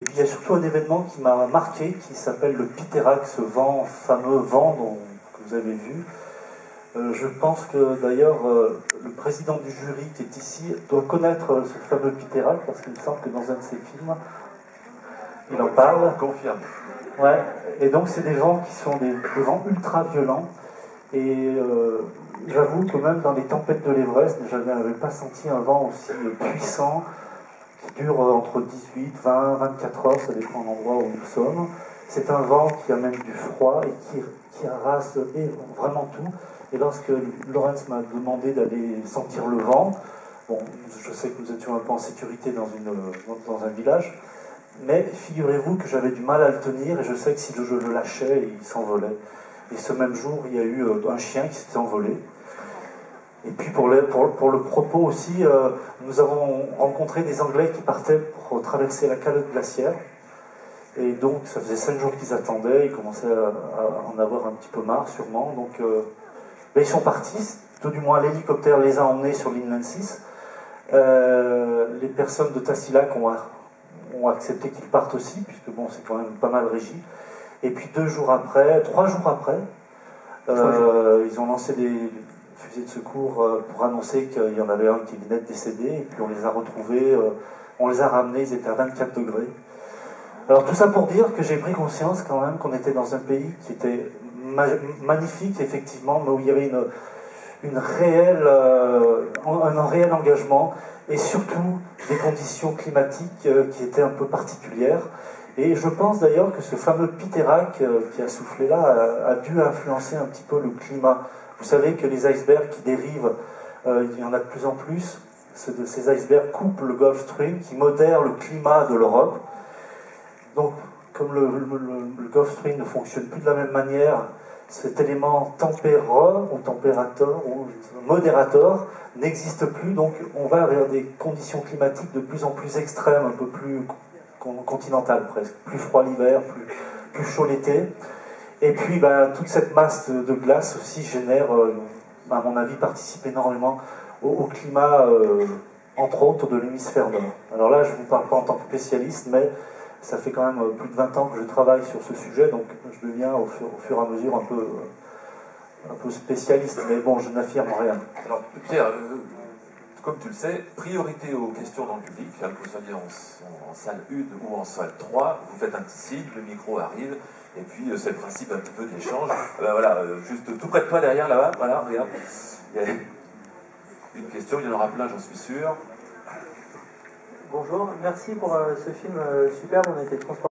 Et puis il y a surtout un événement qui m'a marqué, qui s'appelle le Piterac, ce vent, fameux vent que vous avez vu. Je pense que d'ailleurs le président du jury qui est ici doit connaître ce fameux Piterac, parce qu'il me semble que dans un de ses films, il en parle. Confirme. Ouais. Et donc c'est des vents qui sont des vents ultra violents. Et j'avoue que même dans les tempêtes de l'Everest, je n'avais pas senti un vent aussi puissant, qui dure entre 18, 20, 24 heures, ça dépend de l'endroit où nous sommes. C'est un vent qui amène du froid et qui arrase vraiment tout. Et lorsque Laurence m'a demandé d'aller sentir le vent, bon, je sais que nous étions un peu en sécurité dans un village, mais figurez-vous que j'avais du mal à le tenir et je sais que si je le lâchais, il s'envolait. Et ce même jour, il y a eu un chien qui s'était envolé. Et puis pour le propos aussi, nous avons rencontré des Anglais qui partaient pour traverser la calotte glaciaire. Et donc ça faisait 5 jours qu'ils attendaient, ils commençaient à en avoir un petit peu marre sûrement. Donc ils sont partis, tout du moins l'hélicoptère les a emmenés sur l'Inland 6. Les personnes de Tassilac ont accepté qu'ils partent aussi, puisque bon, c'est quand même pas mal régi. Et puis 3 jours après, ils ont lancé des fusées de secours pour annoncer qu'il y en avait un qui venait de décéder, et puis on les a retrouvés, on les a ramenés, ils étaient à 24 degrés. Alors tout ça pour dire que j'ai pris conscience quand même qu'on était dans un pays qui était magnifique effectivement, mais où il y avait un réel engagement, et surtout des conditions climatiques qui étaient un peu particulières. Et je pense d'ailleurs que ce fameux Piterac qui a soufflé là a dû influencer un petit peu le climat. Vous savez que les icebergs qui dérivent, il y en a de plus en plus. Ces icebergs coupent le Gulf Stream qui modère le climat de l'Europe. Donc, comme le Gulf Stream ne fonctionne plus de la même manière, cet élément tempéreur ou températeur ou modérateur n'existe plus. Donc, on va vers des conditions climatiques de plus en plus extrêmes, un peu plus continentales presque. Plus froid l'hiver, plus chaud l'été. Et puis, toute cette masse de glace aussi génère, à mon avis, participe énormément au climat, entre autres, de l'hémisphère nord. Alors là, je ne vous parle pas en tant que spécialiste, mais ça fait quand même plus de 20 ans que je travaille sur ce sujet, donc je deviens au fur et à mesure un peu spécialiste, mais bon, je n'affirme rien. Alors, Pierre, comme tu le sais, priorité aux questions dans le public, que vous soyez en salle 1 ou en salle 3, vous faites un petit signe, le micro arrive, et puis c'est le principe un petit peu de l'échange. Voilà, juste tout près de toi, derrière, là-bas, voilà, regarde. Il y a une question, il y en aura plein, j'en suis sûr. Bonjour, merci pour ce film superbe, on a été transportés.